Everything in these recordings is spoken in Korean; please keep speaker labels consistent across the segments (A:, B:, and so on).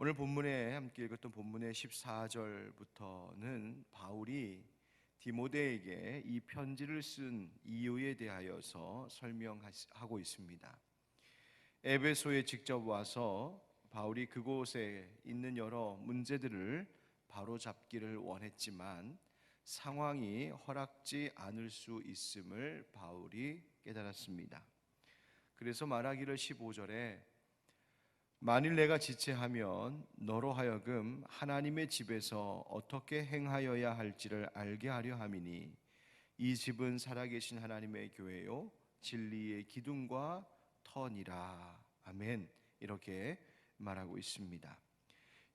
A: 오늘 본문에 함께 읽었던 본문의 14절부터는 바울이 디모데에게 이 편지를 쓴 이유에 대하여서 설명하고 있습니다. 에베소에 직접 와서 바울이 그곳에 있는 여러 문제들을 바로잡기를 원했지만 상황이 허락지 않을 수 있음을 바울이 깨달았습니다. 그래서 말하기를 15절에 만일 내가 지체하면 너로 하여금 하나님의 집에서 어떻게 행하여야 할지를 알게 하려 함이니 이 집은 살아계신 하나님의 교회요 진리의 기둥과 터니라. 아멘. 이렇게 말하고 있습니다.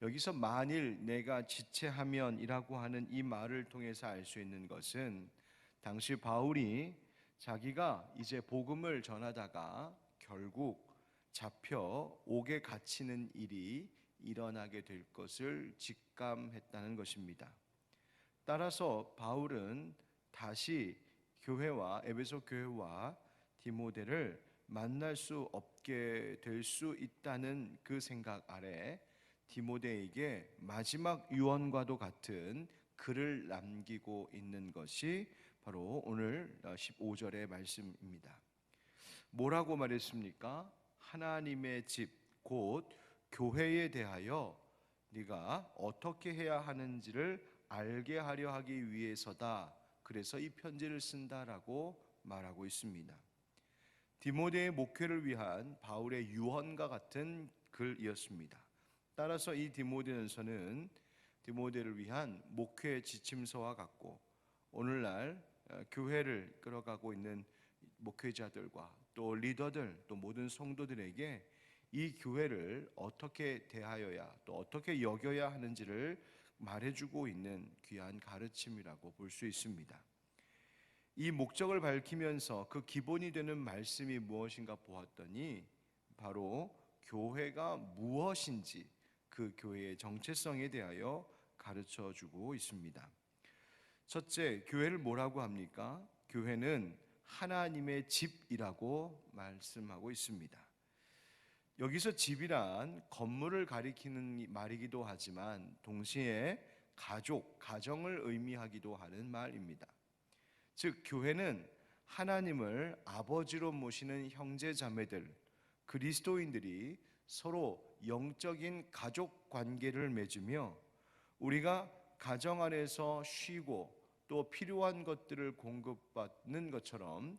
A: 여기서 만일 내가 지체하면이라고 하는 이 말을 통해서 알 수 있는 것은 당시 바울이 자기가 이제 복음을 전하다가 결국 잡혀 옥에 갇히는 일이 일어나게 될 것을 직감했다는 것입니다. 따라서 바울은 다시 에베소 교회와 디모데를 만날 수 없게 될 수 있다는 그 생각 아래 디모데에게 마지막 유언과도 같은 글을 남기고 있는 것이 바로 오늘 15절의 말씀입니다. 뭐라고 말했습니까? 하나님의 집, 곧 교회에 대하여 네가 어떻게 해야 하는지를 알게 하려 하기 위해서다. 그래서 이 편지를 쓴다라고 말하고 있습니다. 디모데의 목회를 위한 바울의 유언과 같은 글이었습니다. 따라서 이 디모데전서는 디모데를 위한 목회 지침서와 같고 오늘날 교회를 끌어가고 있는 목회자들과 또 리더들 또 모든 성도들에게 이 교회를 어떻게 대하여야 또 어떻게 여겨야 하는지를 말해주고 있는 귀한 가르침이라고 볼 수 있습니다. 이 목적을 밝히면서 그 기본이 되는 말씀이 무엇인가 보았더니 바로 교회가 무엇인지 그 교회의 정체성에 대하여 가르쳐주고 있습니다. 첫째, 교회를 뭐라고 합니까? 교회는 하나님의 집이라고 말씀하고 있습니다. 여기서 집이란 건물을 가리키는 말이기도 하지만 동시에 가정을 의미하기도 하는 말입니다. 즉 교회는 하나님을 아버지로 모시는 형제 자매들 그리스도인들이 서로 영적인 가족 관계를 맺으며 우리가 가정 안에서 쉬고 또 필요한 것들을 공급받는 것처럼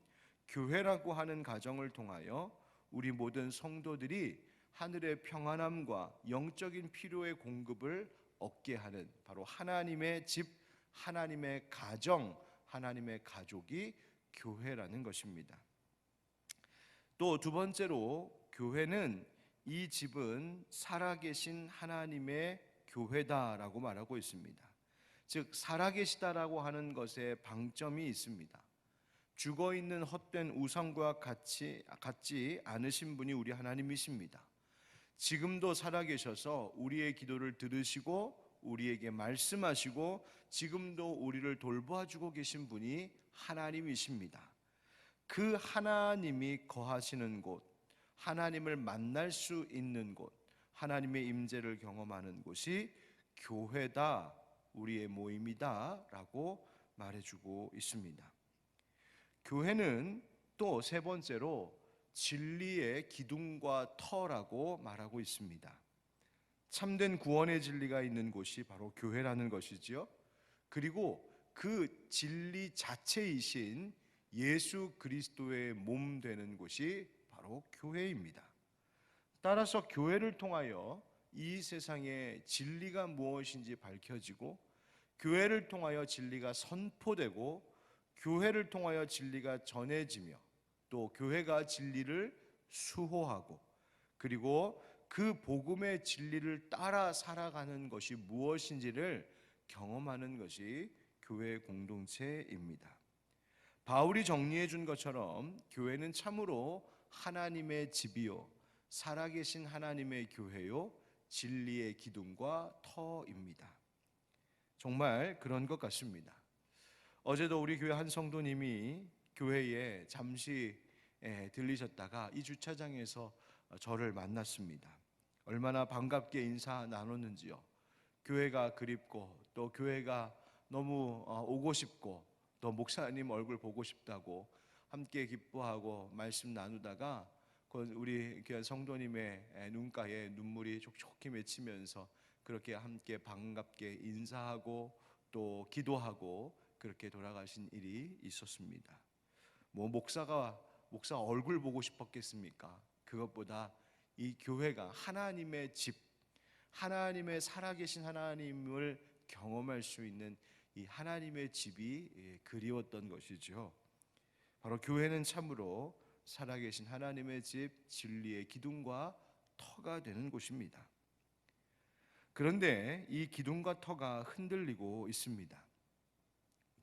A: 교회라고 하는 가정을 통하여 우리 모든 성도들이 하늘의 평안함과 영적인 필요의 공급을 얻게 하는 바로 하나님의 집, 하나님의 가정, 하나님의 가족이 교회라는 것입니다. 또 두 번째로 교회는 이 집은 살아계신 하나님의 교회다라고 말하고 있습니다. 즉 살아계시다라고 하는 것에 방점이 있습니다. 죽어있는 헛된 우상과 같지 않으신 분이 우리 하나님이십니다. 지금도 살아계셔서 우리의 기도를 들으시고 우리에게 말씀하시고 지금도 우리를 돌보아주고 계신 분이 하나님이십니다. 그 하나님이 거하시는 곳, 하나님을 만날 수 있는 곳, 하나님의 임재를 경험하는 곳이 교회다, 우리의 모임이다 라고 말해주고 있습니다. 교회는 또 세 번째로 진리의 기둥과 터라고 말하고 있습니다. 참된 구원의 진리가 있는 곳이 바로 교회라는 것이지요. 그리고 그 진리 자체이신 예수 그리스도의 몸 되는 곳이 바로 교회입니다. 따라서 교회를 통하여 이 세상의 진리가 무엇인지 밝혀지고 교회를 통하여 진리가 선포되고 교회를 통하여 진리가 전해지며 또 교회가 진리를 수호하고 그리고 그 복음의 진리를 따라 살아가는 것이 무엇인지를 경험하는 것이 교회 공동체입니다. 바울이 정리해 준 것처럼 교회는 참으로 하나님의 집이요 살아계신 하나님의 교회요 진리의 기둥과 터입니다. 정말 그런 것 같습니다. 어제도 우리 교회 한 성도님이 교회에 잠시 들리셨다가 이 주차장에서 저를 만났습니다. 얼마나 반갑게 인사 나눴는지요. 교회가 그립고 또 교회가 너무 오고 싶고 또 목사님 얼굴 보고 싶다고 함께 기뻐하고 말씀 나누다가 우리 귀한 성도님의 눈가에 눈물이 촉촉히 맺히면서 그렇게 함께 반갑게 인사하고 또 기도하고 그렇게 돌아가신 일이 있었습니다. 뭐 목사 얼굴 보고 싶었겠습니까? 그것보다 이 교회가 하나님의 집, 하나님의 살아계신 하나님을 경험할 수 있는 이 하나님의 집이 그리웠던 것이죠. 바로 교회는 참으로 살아계신 하나님의 집, 진리의 기둥과 터가 되는 곳입니다. 그런데 이 기둥과 터가 흔들리고 있습니다.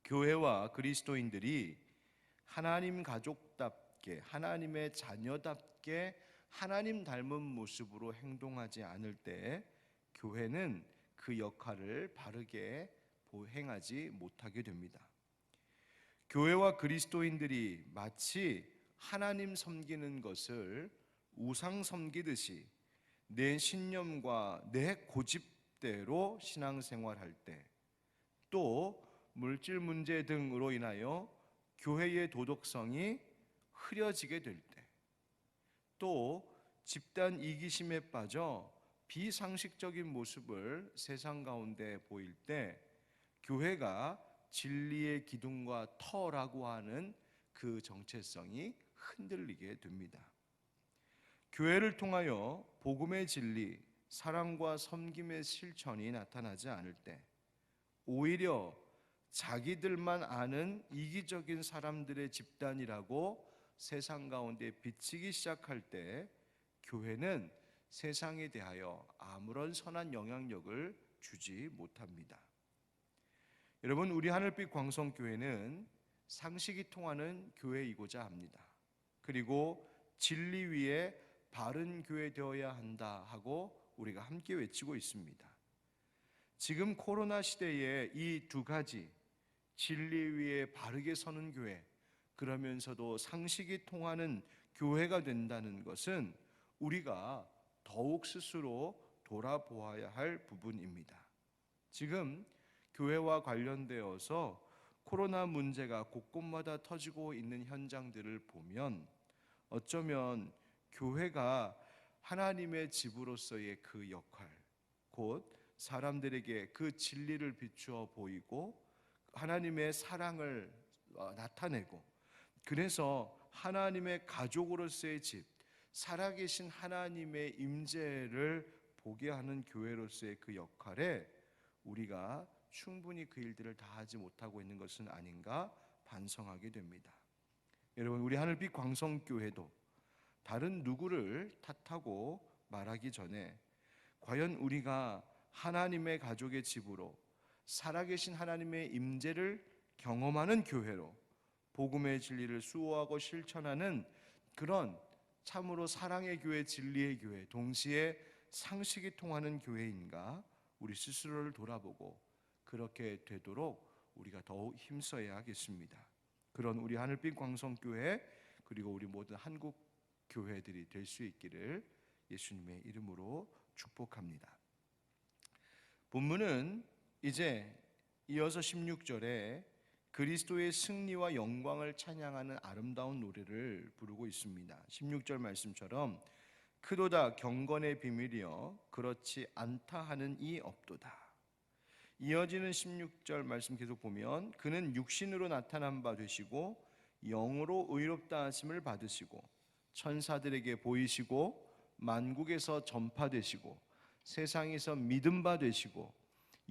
A: 교회와 그리스도인들이 하나님 가족답게, 하나님의 자녀답게 하나님 닮은 모습으로 행동하지 않을 때 교회는 그 역할을 바르게 행하지 못하게 됩니다. 교회와 그리스도인들이 마치 하나님 섬기는 것을 우상 섬기듯이 내 신념과 내 고집대로 신앙생활할 때, 또 물질 문제 등으로 인하여 교회의 도덕성이 흐려지게 될 때, 또 집단 이기심에 빠져 비상식적인 모습을 세상 가운데 보일 때 교회가 진리의 기둥과 터라고 하는 그 정체성이 흔들리게 됩니다. 교회를 통하여 복음의 진리, 사랑과 섬김의 실천이 나타나지 않을 때, 오히려 자기들만 아는 이기적인 사람들의 집단이라고 세상 가운데 비치기 시작할 때 교회는 세상에 대하여 아무런 선한 영향력을 주지 못합니다. 여러분, 우리 하늘빛 광성교회는 상식이 통하는 교회이고자 합니다. 그리고 진리 위에 바른 교회 되어야 한다 하고 우리가 함께 외치고 있습니다. 지금 코로나 시대에 이 두 가지, 진리 위에 바르게 서는 교회, 그러면서도 상식이 통하는 교회가 된다는 것은 우리가 더욱 스스로 돌아보아야 할 부분입니다. 지금 교회와 관련되어서 코로나 문제가 곳곳마다 터지고 있는 현장들을 보면 어쩌면 교회가 하나님의 집으로서의 그 역할, 곧 사람들에게 그 진리를 비추어 보이고 하나님의 사랑을 나타내고, 그래서 하나님의 가족으로서의 집, 살아계신 하나님의 임재를 보게 하는 교회로서의 그 역할에 우리가 충분히 그 일들을 다 하지 못하고 있는 것은 아닌가 반성하게 됩니다. 여러분, 우리 하늘빛 광성교회도 다른 누구를 탓하고 말하기 전에 과연 우리가 하나님의 가족의 집으로 살아계신 하나님의 임재를 경험하는 교회로 복음의 진리를 수호하고 실천하는 그런 참으로 사랑의 교회, 진리의 교회, 동시에 상식이 통하는 교회인가 우리 스스로를 돌아보고 그렇게 되도록 우리가 더욱 힘써야 하겠습니다. 그런 우리 하늘빛 광성교회 그리고 우리 모든 한국 교회들이 될 수 있기를 예수님의 이름으로 축복합니다. 본문은 이제 이어서 16절에 그리스도의 승리와 영광을 찬양하는 아름다운 노래를 부르고 있습니다. 16절 말씀처럼 크도다 경건의 비밀이여 그렇지 않다 하는 이 없도다. 이어지는 16절 말씀 계속 보면 그는 육신으로 나타난 바 되시고 영으로 의롭다 하심을 받으시고 천사들에게 보이시고 만국에서 전파되시고 세상에서 믿음 바 되시고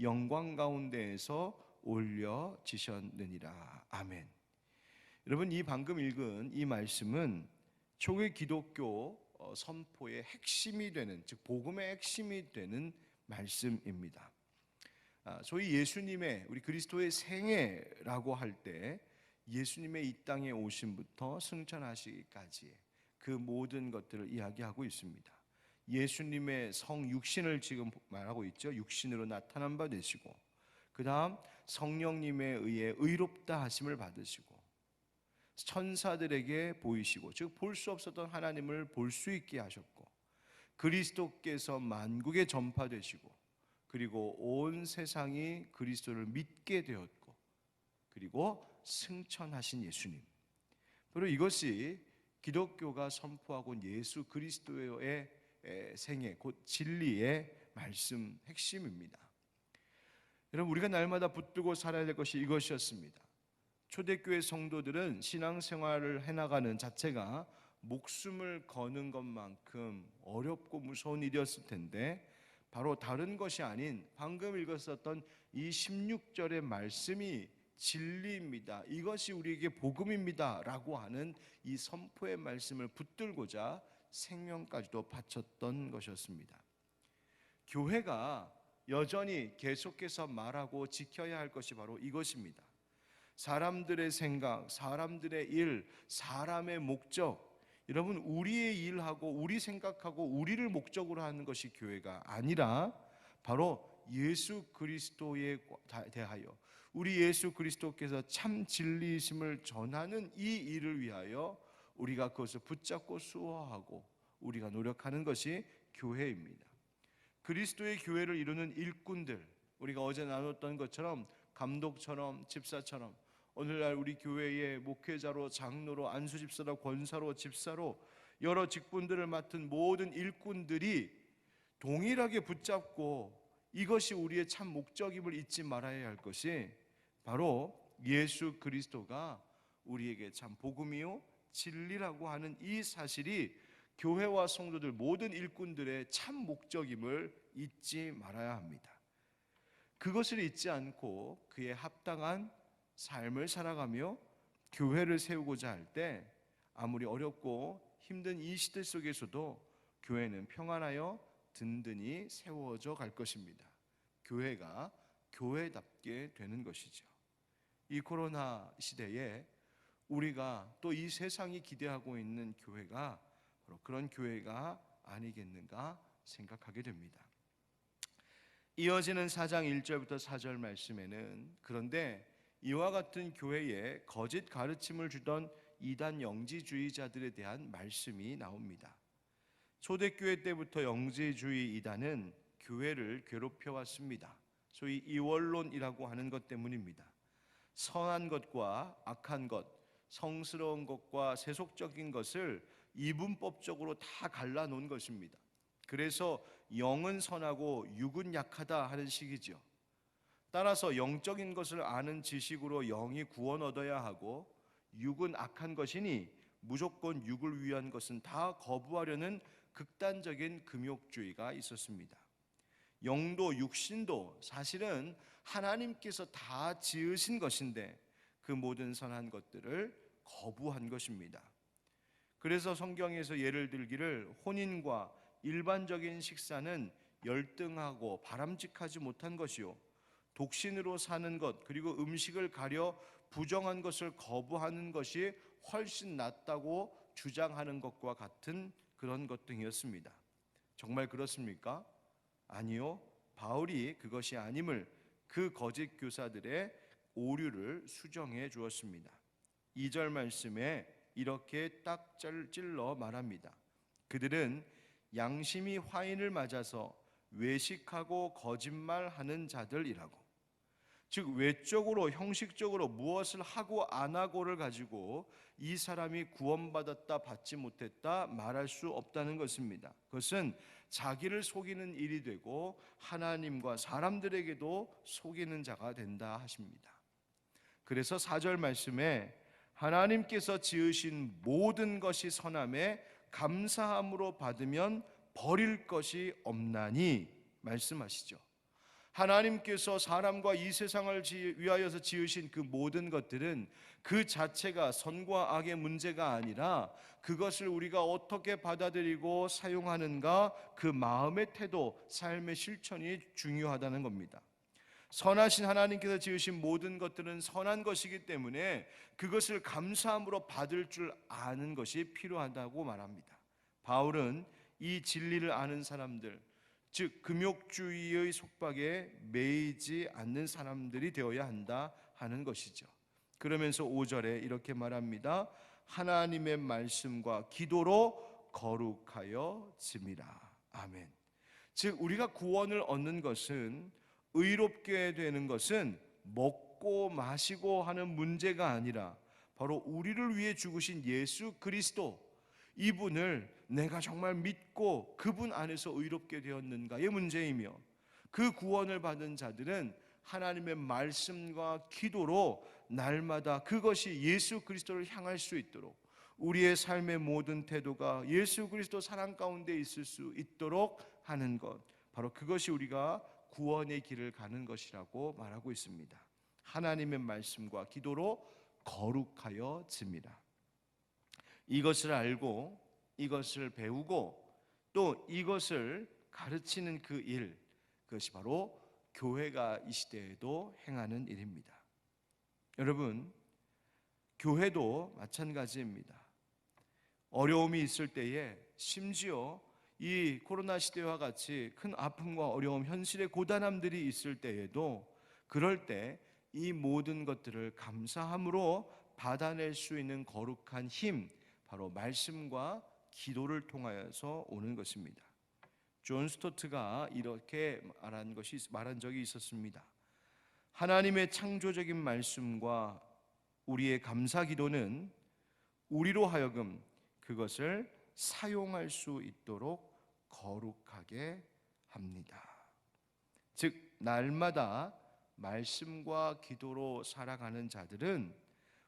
A: 영광 가운데에서 올려지셨느니라. 아멘. 여러분, 이 방금 읽은 이 말씀은 초기 기독교 선포의 핵심이 되는, 즉 복음의 핵심이 되는 말씀입니다. 소위 예수님의, 우리 그리스도의 생애라고 할 때 예수님의 이 땅에 오심부터 승천하시기까지의 그 모든 것들을 이야기하고 있습니다. 예수님의 성육신을 지금 말하고 있죠. 육신으로 나타난 바 되시고, 그 다음 성령님에 의해 의롭다 하심을 받으시고, 천사들에게 보이시고, 즉 볼 수 없었던 하나님을 볼 수 있게 하셨고, 그리스도께서 만국에 전파되시고 그리고 온 세상이 그리스도를 믿게 되었고 그리고 승천하신 예수님, 바로 이것이 기독교가 선포하고 온 예수 그리스도의 생애 곧 진리의 말씀 핵심입니다. 여러분, 우리가 날마다 붙들고 살아야 될 것이 이것이었습니다. 초대교회 성도들은 신앙생활을 해나가는 자체가 목숨을 거는 것만큼 어렵고 무서운 일이었을 텐데, 바로 다른 것이 아닌 방금 읽었었던 이 16절의 말씀이 진리입니다, 이것이 우리에게 복음입니다 라고 하는 이 선포의 말씀을 붙들고자 생명까지도 바쳤던 것이었습니다. 교회가 여전히 계속해서 말하고 지켜야 할 것이 바로 이것입니다. 사람들의 생각, 사람들의 일, 사람의 목적, 여러분, 우리의 일하고 우리 생각하고 우리를 목적으로 하는 것이 교회가 아니라 바로 예수 그리스도에 대하여 우리 예수 그리스도께서 참 진리이심을 전하는 이 일을 위하여 우리가 그것을 붙잡고 수호하고 우리가 노력하는 것이 교회입니다. 그리스도의 교회를 이루는 일꾼들, 우리가 어제 나눴던 것처럼 감독처럼 집사처럼 오늘날 우리 교회의 목회자로 장로로 안수집사로 권사로 집사로 여러 직분들을 맡은 모든 일꾼들이 동일하게 붙잡고 이것이 우리의 참 목적임을 잊지 말아야 할 것이 바로 예수 그리스도가 우리에게 참 복음이요 진리라고 하는 이 사실이 교회와 성도들 모든 일꾼들의 참 목적임을 잊지 말아야 합니다. 그것을 잊지 않고 그에 합당한 삶을 살아가며 교회를 세우고자 할 때 아무리 어렵고 힘든 이 시대 속에서도 교회는 평안하여 든든히 세워져 갈 것입니다. 교회가 교회답게 되는 것이죠. 이 코로나 시대에 우리가 또 이 세상이 기대하고 있는 교회가 바로 그런 교회가 아니겠는가 생각하게 됩니다. 이어지는 4장 1절부터 4절 말씀에는 그런데 이와 같은 교회에 거짓 가르침을 주던 이단 영지주의자들에 대한 말씀이 나옵니다. 초대교회 때부터 영지주의 이단은 교회를 괴롭혀왔습니다. 소위 이원론이라고 하는 것 때문입니다. 선한 것과 악한 것, 성스러운 것과 세속적인 것을 이분법적으로 다 갈라놓은 것입니다. 그래서 영은 선하고 육은 약하다 하는 식이죠. 따라서 영적인 것을 아는 지식으로 영이 구원 얻어야 하고 육은 악한 것이니 무조건 육을 위한 것은 다 거부하려는 극단적인 금욕주의가 있었습니다. 영도 육신도 사실은 하나님께서 다 지으신 것인데 그 모든 선한 것들을 거부한 것입니다. 그래서 성경에서 예를 들기를 혼인과 일반적인 식사는 열등하고 바람직하지 못한 것이요 독신으로 사는 것 그리고 음식을 가려 부정한 것을 거부하는 것이 훨씬 낫다고 주장하는 것과 같은 그런 것 등이었습니다. 정말 그렇습니까? 아니요. 바울이 그것이 아님을 그 거짓 교사들의 오류를 수정해 주었습니다. 2절 말씀에 이렇게 딱 찔러 말합니다. 그들은 양심이 화인을 맞아서 외식하고 거짓말하는 자들이라고. 즉 외적으로 형식적으로 무엇을 하고 안 하고를 가지고 이 사람이 구원받았다 받지 못했다 말할 수 없다는 것입니다. 그것은 자기를 속이는 일이 되고 하나님과 사람들에게도 속이는 자가 된다 하십니다. 그래서 4절 말씀에 하나님께서 지으신 모든 것이 선함에 감사함으로 받으면 버릴 것이 없나니 말씀하시죠. 하나님께서 사람과 이 세상을 위하여서 지으신 그 모든 것들은 그 자체가 선과 악의 문제가 아니라 그것을 우리가 어떻게 받아들이고 사용하는가, 그 마음의 태도, 삶의 실천이 중요하다는 겁니다. 선하신 하나님께서 지으신 모든 것들은 선한 것이기 때문에 그것을 감사함으로 받을 줄 아는 것이 필요하다고 말합니다. 바울은 이 진리를 아는 사람들, 즉 금욕주의의 속박에 매이지 않는 사람들이 되어야 한다 하는 것이죠. 그러면서 5절에 이렇게 말합니다. 하나님의 말씀과 기도로 거룩하여 짐이라. 아멘. 즉 우리가 구원을 얻는 것은, 의롭게 되는 것은 먹고 마시고 하는 문제가 아니라 바로 우리를 위해 죽으신 예수 그리스도, 이분을 내가 정말 믿고 그분 안에서 의롭게 되었는가의 문제이며, 그 구원을 받은 자들은 하나님의 말씀과 기도로 날마다 그것이 예수 그리스도를 향할 수 있도록, 우리의 삶의 모든 태도가 예수 그리스도 사랑 가운데 있을 수 있도록 하는 것, 바로 그것이 우리가 구원의 길을 가는 것이라고 말하고 있습니다. 하나님의 말씀과 기도로 거룩하여집니다. 이것을 알고 이것을 배우고 또 이것을 가르치는 그 일, 그것이 바로 교회가 이 시대에도 행하는 일입니다. 여러분, 교회도 마찬가지입니다. 어려움이 있을 때에, 심지어 이 코로나 시대와 같이 큰 아픔과 어려움, 현실의 고단함들이 있을 때에도, 그럴 때 이 모든 것들을 감사함으로 받아낼 수 있는 거룩한 힘, 바로 말씀과 기도를 통하여서 오는 것입니다. 존 스토트가 이렇게 말한 적이 있었습니다. 하나님의 창조적인 말씀과 우리의 감사 기도는 우리로 하여금 그것을 사용할 수 있도록 거룩하게 합니다. 즉 날마다 말씀과 기도로 살아가는 자들은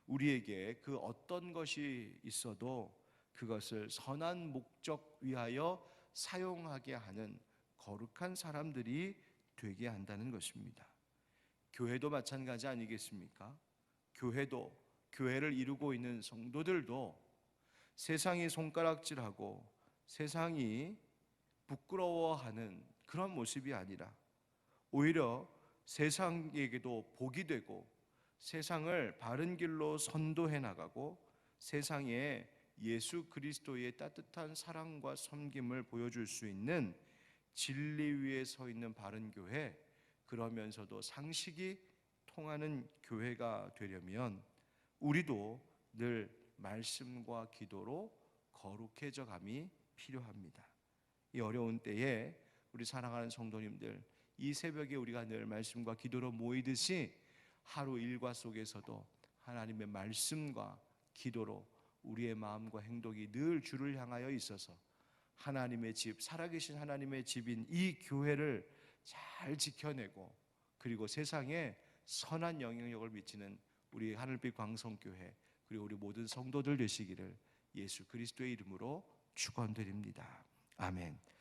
A: 우리에게 그 어떤 것이 있어도 그것을 선한 목적 위하여 사용하게 하는 거룩한 사람들이 되게 한다는 것입니다. 교회도 마찬가지 아니겠습니까? 교회도, 교회를 이루고 있는 성도들도 세상이 손가락질하고 세상이 부끄러워하는 그런 모습이 아니라, 오히려 세상에게도 복이 되고 세상을 바른 길로 선도해 나가고 세상에 예수 그리스도의 따뜻한 사랑과 섬김을 보여줄 수 있는 진리 위에 서 있는 바른 교회, 그러면서도 상식이 통하는 교회가 되려면 우리도 늘 말씀과 기도로 거룩해져 감이 필요합니다. 이 어려운 때에 우리 사랑하는 성도님들, 이 새벽에 우리가 늘 말씀과 기도로 모이듯이 하루 일과 속에서도 하나님의 말씀과 기도로 우리의 마음과 행동이 늘 주를 향하여 있어서 하나님의 집, 살아계신 하나님의 집인 이 교회를 잘 지켜내고, 그리고 세상에 선한 영향력을 미치는 우리 하늘빛 광성교회, 그리고 우리 모든 성도들 되시기를 예수 그리스도의 이름으로 축원드립니다. 아멘.